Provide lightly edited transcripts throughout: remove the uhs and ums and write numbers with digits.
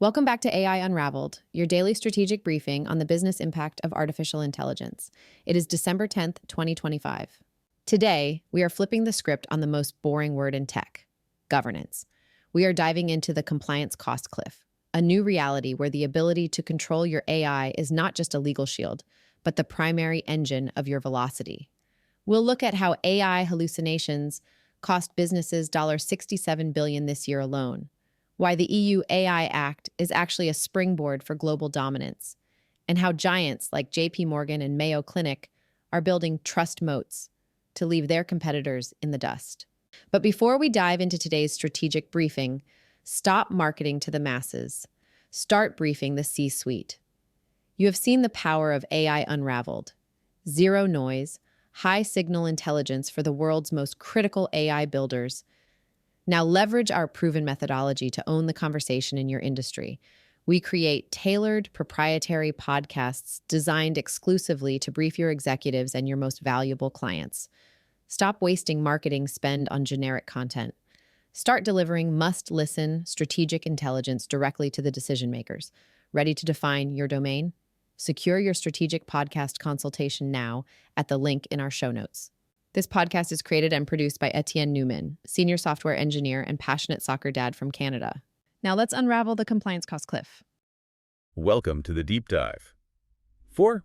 Welcome back to AI Unraveled, your daily strategic briefing on the business impact of artificial intelligence. It is December 10th, 2025. Today, we are flipping the script on the most boring word in tech, governance. We are diving into the compliance cost cliff, a new reality where the ability to control your AI is not just a legal shield, but the primary engine of your velocity. We'll look at how AI hallucinations cost businesses $67 billion this year alone, why the EU AI Act is actually a springboard for global dominance, and how giants like JPMorgan and Mayo Clinic are building Trust Moats to leave their competitors in the dust. But before we dive into today's strategic briefing, stop marketing to the masses. Start briefing the C-suite. You have seen the power of AI Unraveled. Zero noise, high signal intelligence for the world's most critical AI builders. Now leverage our proven methodology to own the conversation in your industry. We create tailored, proprietary podcasts designed exclusively to brief your executives and your most valuable clients. Stop wasting marketing spend on generic content. Start delivering must-listen, strategic intelligence directly to the decision makers. Ready to define your domain? Secure your strategic podcast consultation now at the link in our show notes. This podcast is created and produced by Etienne Newman, senior software engineer and passionate soccer dad from Canada. Now let's unravel the compliance cost cliff. Welcome to the deep dive. For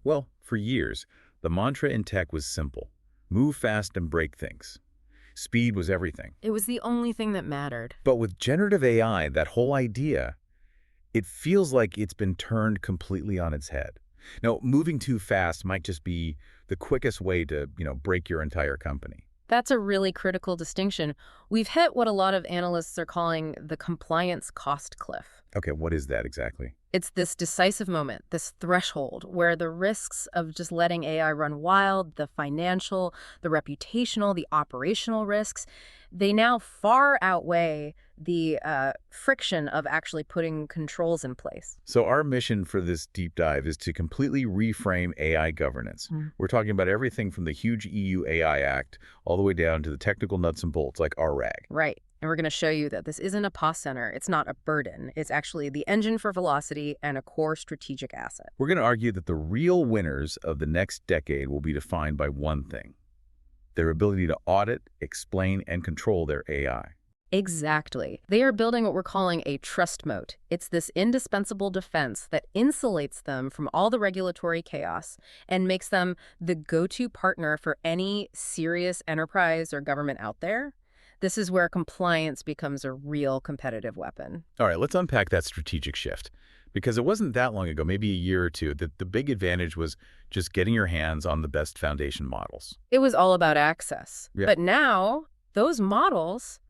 years, the mantra in tech was simple: move fast and break things. Speed was everything. It was the only thing that mattered. But with generative AI, that whole idea, it feels like it's been turned completely on its head. Now, moving too fast might just be the quickest way to, break your entire company. That's a really critical distinction. We've hit what a lot of analysts are calling the compliance cost cliff. Okay, what is that exactly? It's this decisive moment, this threshold, where the risks of just letting AI run wild, the financial, the reputational, the operational risks, they now far outweigh the friction of actually putting controls in place. So our mission for this deep dive is to completely reframe AI governance. We're talking about everything from the huge EU AI Act all the way down to the technical nuts and bolts like our RAG. Right. And we're going to show you that this isn't a cost center. It's not a burden. It's actually the engine for velocity and a core strategic asset. We're going to argue that the real winners of the next decade will be defined by one thing: their ability to audit, explain, and control their AI. Exactly. They are building what we're calling a trust moat. It's this indispensable defense that insulates them from all the regulatory chaos and makes them the go-to partner for any serious enterprise or government out there. This is where compliance becomes a real competitive weapon. All right, let's unpack that strategic shift. Because it wasn't that long ago, maybe a year or two, that the big advantage was just getting your hands on the best foundation models. It was all about access. Yeah. But now, those models,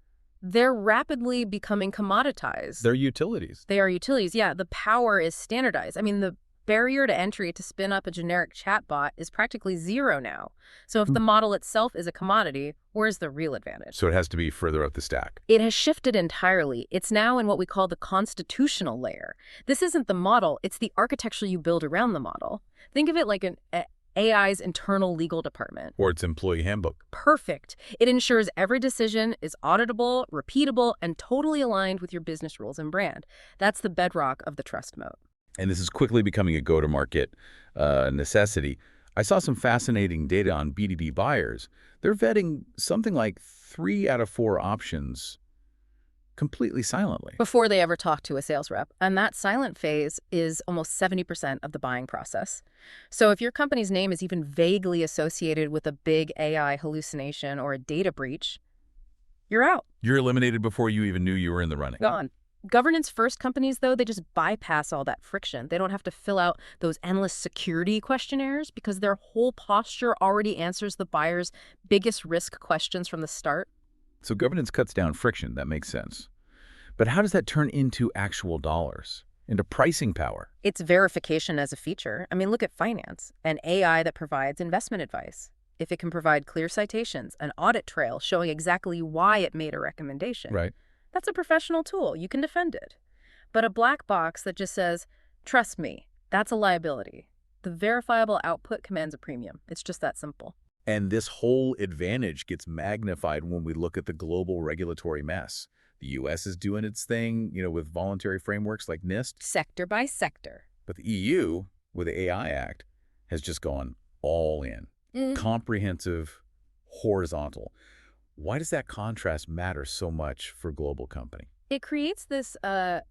they're rapidly becoming commoditized. They're utilities. They are utilities, yeah. The power is standardized. I mean, the barrier to entry to spin up a generic chatbot is practically zero now. So if the model itself is a commodity, where's the real advantage? So it has to be further up the stack. It has shifted entirely. It's now in what we call the constitutional layer. This isn't the model, it's the architecture you build around the model. Think of it like an AI's internal legal department. Or its employee handbook. Perfect. It ensures every decision is auditable, repeatable, and totally aligned with your business rules and brand. That's the bedrock of the Trust Moat. And this is quickly becoming a go-to-market necessity. I saw some fascinating data on B2B buyers. They're vetting something like 3 out of 4 options completely silently. Before they ever talk to a sales rep. And that silent phase is almost 70% of the buying process. So if your company's name is even vaguely associated with a big AI hallucination or a data breach, you're out. You're eliminated before you even knew you were in the running. Gone. Governance-first companies, though, they just bypass all that friction. They don't have to fill out those endless security questionnaires because their whole posture already answers the buyer's biggest risk questions from the start. So governance cuts down friction. That makes sense. But how does that turn into actual dollars, into pricing power? It's verification as a feature. I mean, look at finance, an AI that provides investment advice. If it can provide clear citations, an audit trail showing exactly why it made a recommendation. Right. That's a professional tool. You can defend it. But a black box that just says, trust me, that's a liability. The verifiable output commands a premium. It's just that simple. And this whole advantage gets magnified when we look at the global regulatory mess. The U.S. is doing its thing, with voluntary frameworks like NIST. Sector by sector. But the EU, with the AI Act, has just gone all in. Comprehensive, horizontal. Why does that contrast matter so much for a global company? It creates this a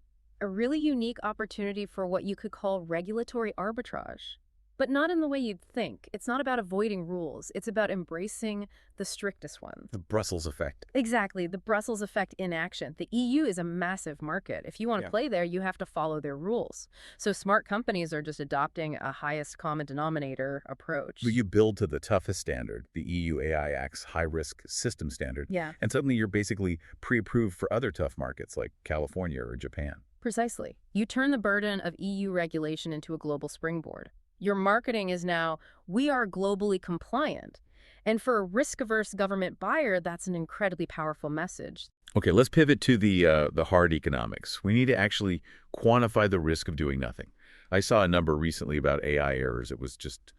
really unique opportunity for what you could call regulatory arbitrage. But not in the way you'd think. It's not about avoiding rules. It's about embracing the strictest ones. The Brussels effect. Exactly, the Brussels effect in action. The EU is a massive market. If you want to play there, you have to follow their rules. So smart companies are just adopting a highest common denominator approach. But you build to the toughest standard, the EU AI Act's high-risk system standard. Yeah. And suddenly you're basically pre-approved for other tough markets like California or Japan. Precisely. You turn the burden of EU regulation into a global springboard. Your marketing is now, we are globally compliant. And for a risk-averse government buyer, that's an incredibly powerful message. Okay, let's pivot to the hard economics. We need to actually quantify the risk of doing nothing. I saw a number recently about AI errors. It was just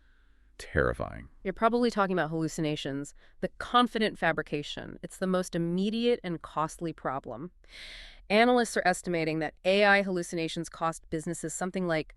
terrifying. You're probably talking about hallucinations, the confident fabrication. It's the most immediate and costly problem. Analysts are estimating that AI hallucinations cost businesses something like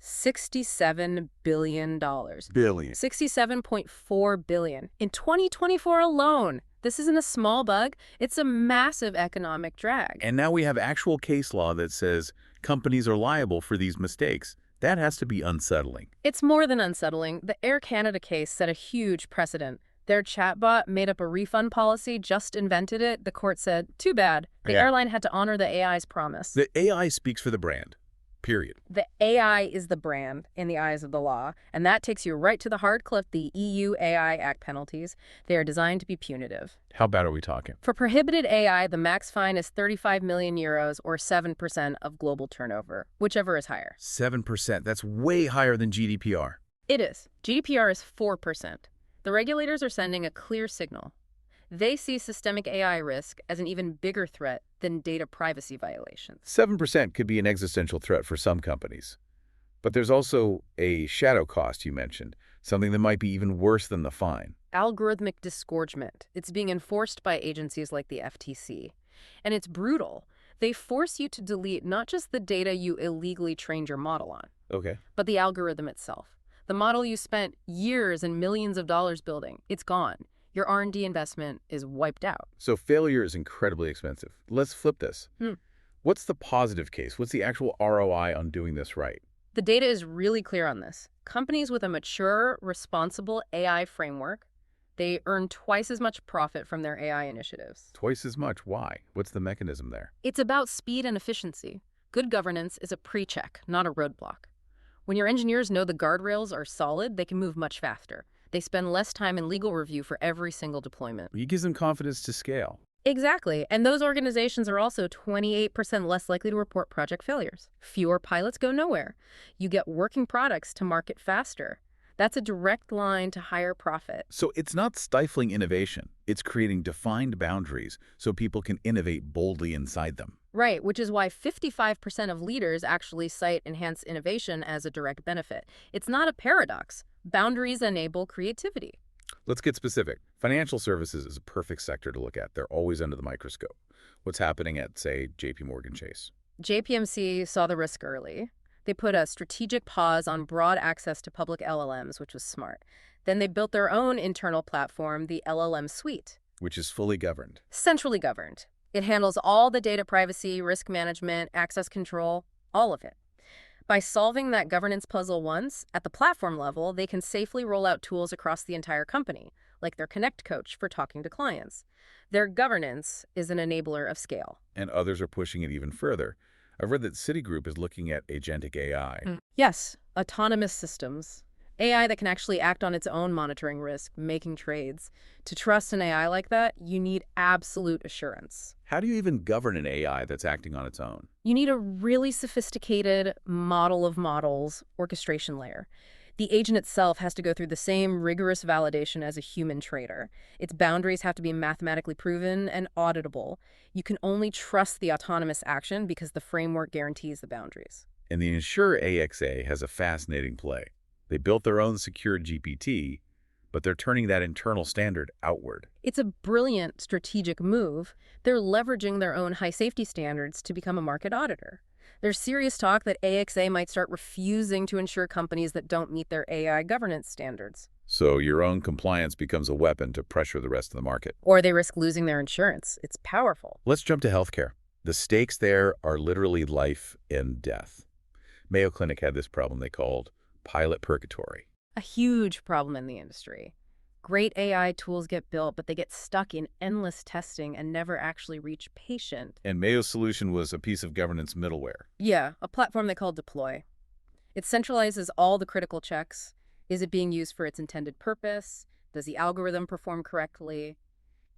$67 billion. Billion. $67.4 billion. In 2024 alone. This isn't a small bug. It's a massive economic drag. And now we have actual case law that says companies are liable for these mistakes. That has to be unsettling. It's more than unsettling. The Air Canada case set a huge precedent. Their chatbot made up a refund policy, just invented it. The court said, too bad. The airline had to honor the AI's promise. The AI speaks for the brand. Period. The AI is the brand in the eyes of the law, and that takes you right to the hard cliff, the EU AI Act penalties. They are designed to be punitive. How bad are we talking? For prohibited AI, the max fine is 35 million euros or 7% of global turnover, whichever is higher. 7%. That's way higher than GDPR. It is. GDPR is 4%. The regulators are sending a clear signal. They see systemic AI risk as an even bigger threat than data privacy violations. 7% could be an existential threat for some companies. But there's also a shadow cost you mentioned, something that might be even worse than the fine. Algorithmic disgorgement. It's being enforced by agencies like the FTC. And it's brutal. They force you to delete not just the data you illegally trained your model on, but the algorithm itself. The model you spent years and millions of dollars building, it's gone. Your R&D investment is wiped out. So failure is incredibly expensive. Let's flip this. What's the positive case? What's the actual ROI on doing this right? The data is really clear on this. Companies with a mature, responsible AI framework, they earn twice as much profit from their AI initiatives. Twice as much. Why? What's the mechanism there? It's about speed and efficiency. Good governance is a pre-check, not a roadblock. When your engineers know the guardrails are solid, they can move much faster. They spend less time in legal review for every single deployment. It gives them confidence to scale. Exactly. And those organizations are also 28% less likely to report project failures. Fewer pilots go nowhere. You get working products to market faster. That's a direct line to higher profit. So it's not stifling innovation. It's creating defined boundaries so people can innovate boldly inside them. Right, which is why 55% of leaders actually cite enhanced innovation as a direct benefit. It's not a paradox. Boundaries enable creativity. Let's get specific. Financial services is a perfect sector to look at. They're always under the microscope. What's happening at, say, JPMorgan Chase? JPMC saw the risk early. They put a strategic pause on broad access to public LLMs, which was smart. Then they built their own internal platform, the LLM Suite. Which is fully governed. Centrally governed. It handles all the data privacy, risk management, access control, all of it. By solving that governance puzzle once, at the platform level, they can safely roll out tools across the entire company, like their Connect coach for talking to clients. Their governance is an enabler of scale. And others are pushing it even further. I've read that Citigroup is looking at agentic AI. Yes, autonomous systems. AI that can actually act on its own, monitoring risk, making trades. To trust an AI like that, you need absolute assurance. How do you even govern an AI that's acting on its own? You need a really sophisticated model of models orchestration layer. The agent itself has to go through the same rigorous validation as a human trader. Its boundaries have to be mathematically proven and auditable. You can only trust the autonomous action because the framework guarantees the boundaries. And the Ensure AXA has a fascinating play. They built their own secure GPT, but they're turning that internal standard outward. It's a brilliant strategic move. They're leveraging their own high safety standards to become a market auditor. There's serious talk that AXA might start refusing to insure companies that don't meet their AI governance standards. So your own compliance becomes a weapon to pressure the rest of the market. Or they risk losing their insurance. It's powerful. Let's jump to healthcare. The stakes there are literally life and death. Mayo Clinic had this problem they called pilot purgatory. A huge problem in the industry. Great AI tools get built, but they get stuck in endless testing and never actually reach patient. And Mayo's solution was a piece of governance middleware. Yeah, a platform they call Deploy. It centralizes all the critical checks. Is it being used for its intended purpose? Does the algorithm perform correctly?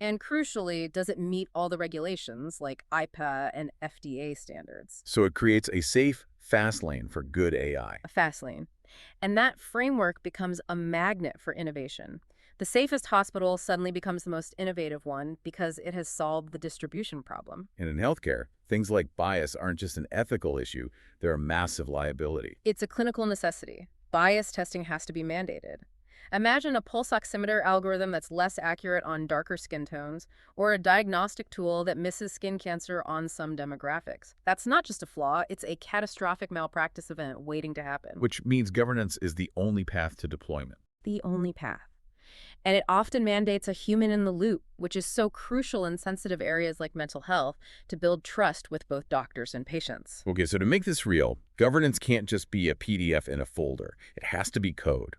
And crucially, does it meet all the regulations like IPA and FDA standards? So it creates a safe, fast lane for good AI. A fast lane. And that framework becomes a magnet for innovation. The safest hospital suddenly becomes the most innovative one because it has solved the distribution problem. And in healthcare, things like bias aren't just an ethical issue, they're a massive liability. It's a clinical necessity. Bias testing has to be mandated. Imagine a pulse oximeter algorithm that's less accurate on darker skin tones, or a diagnostic tool that misses skin cancer on some demographics. That's not just a flaw, it's a catastrophic malpractice event waiting to happen. Which means governance is the only path to deployment. The only path. And it often mandates a human in the loop, which is so crucial in sensitive areas like mental health to build trust with both doctors and patients. Okay, so to make this real, governance can't just be a PDF in a folder. It has to be code.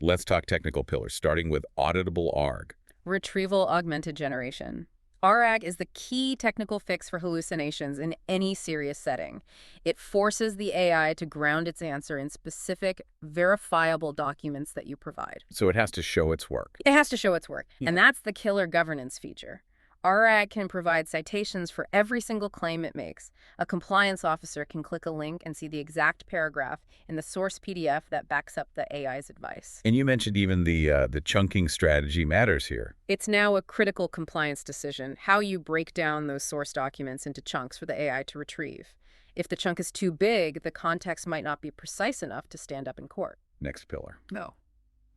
Let's talk technical pillars, starting with auditable ARG. Retrieval augmented generation. RAG is the key technical fix for hallucinations in any serious setting. It forces the AI to ground its answer in specific, verifiable documents that you provide. So it has to show its work. It has to show its work, Yeah. and that's the killer governance feature. RAG can provide citations for every single claim it makes. A compliance officer can click a link and see the exact paragraph in the source PDF that backs up the AI's advice. And you mentioned even the chunking strategy matters here. It's now a critical compliance decision, how you break down those source documents into chunks for the AI to retrieve. If the chunk is too big, the context might not be precise enough to stand up in court. Next pillar, No.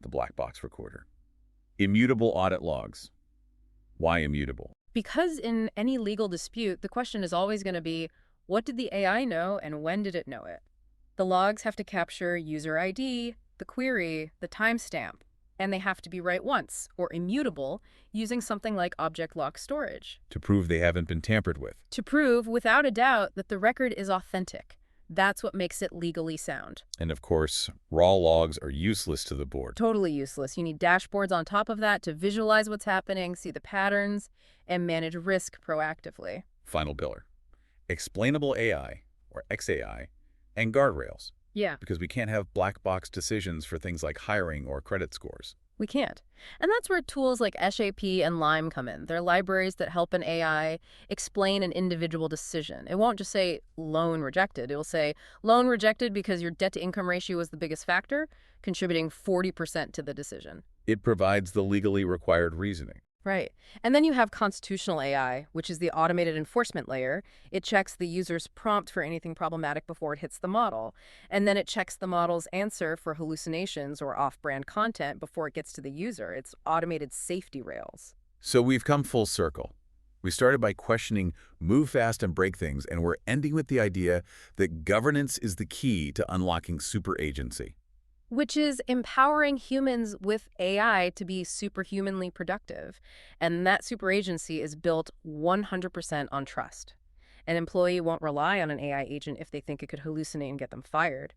the black box recorder. Immutable audit logs. Why immutable? Because in any legal dispute, the question is always going to be, what did the AI know and when did it know it? The logs have to capture user ID, the query, the timestamp, and they have to be right once, or immutable, using something like object lock storage. To prove they haven't been tampered with. To prove, without a doubt, that the record is authentic. That's what makes it legally sound. And of course, raw logs are useless to the board. Totally useless. You need dashboards on top of that to visualize what's happening, see the patterns, and manage risk proactively. Final pillar. Explainable AI, or XAI, and guardrails. Yeah. Because we can't have black box decisions for things like hiring or credit scores. We can't. And that's where tools like SAP and Lime come in. They're libraries that help an AI explain an individual decision. It won't just say loan rejected. It will say loan rejected because your debt-to-income ratio was the biggest factor, contributing 40% to the decision. It provides the legally required reasoning. Right. And then you have constitutional AI, which is the automated enforcement layer. It checks the user's prompt for anything problematic before it hits the model. And then it checks the model's answer for hallucinations or off-brand content before it gets to the user. It's automated safety rails. So we've come full circle. We started by questioning move fast and break things, and we're ending with the idea that governance is the key to unlocking super agency. Which is empowering humans with AI to be superhumanly productive. And that super agency is built 100% on trust. An employee won't rely on an AI agent if they think it could hallucinate and get them fired.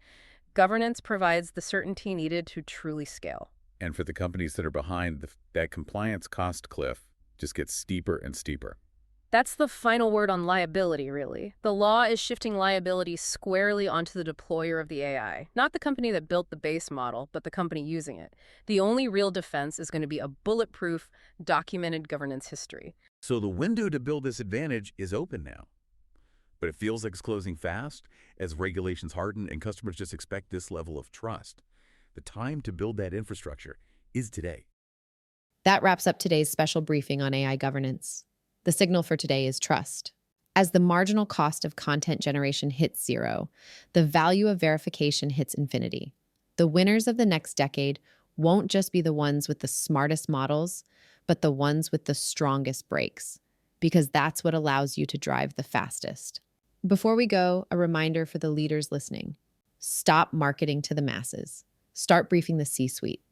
Governance provides the certainty needed to truly scale. And for the companies that are behind, that compliance cost cliff just gets steeper and steeper. That's the final word on liability, really. The law is shifting liability squarely onto the deployer of the AI, not the company that built the base model, but the company using it. The only real defense is going to be a bulletproof, documented governance history. So the window to build this advantage is open now. But it feels like it's closing fast as regulations harden and customers just expect this level of trust. The time to build that infrastructure is today. That wraps up today's special briefing on AI governance. The signal for today is trust. As the marginal cost of content generation hits zero, the value of verification hits infinity. The winners of the next decade won't just be the ones with the smartest models, but the ones with the strongest brakes, because that's what allows you to drive the fastest. Before we go, a reminder for the leaders listening. Stop marketing to the masses. Start briefing the C-suite.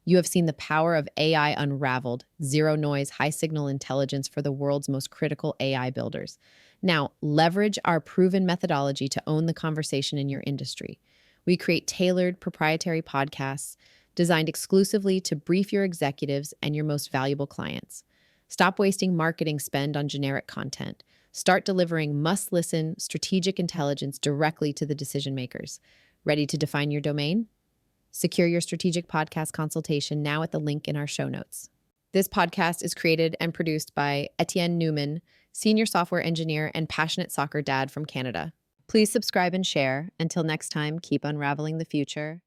You have seen the power of AI Unraveled, zero-noise, high-signal intelligence for the world's most critical AI builders. Now, leverage our proven methodology to own the conversation in your industry. We create tailored, proprietary podcasts designed exclusively to brief your executives and your most valuable clients. Stop wasting marketing spend on generic content. Start delivering must-listen, strategic intelligence directly to the decision makers. Ready to define your domain? Secure your strategic podcast consultation now at the link in our show notes. This podcast is created and produced by Etienne Newman, senior software engineer and passionate soccer dad from Canada. Please subscribe and share. Until next time, keep unraveling the future.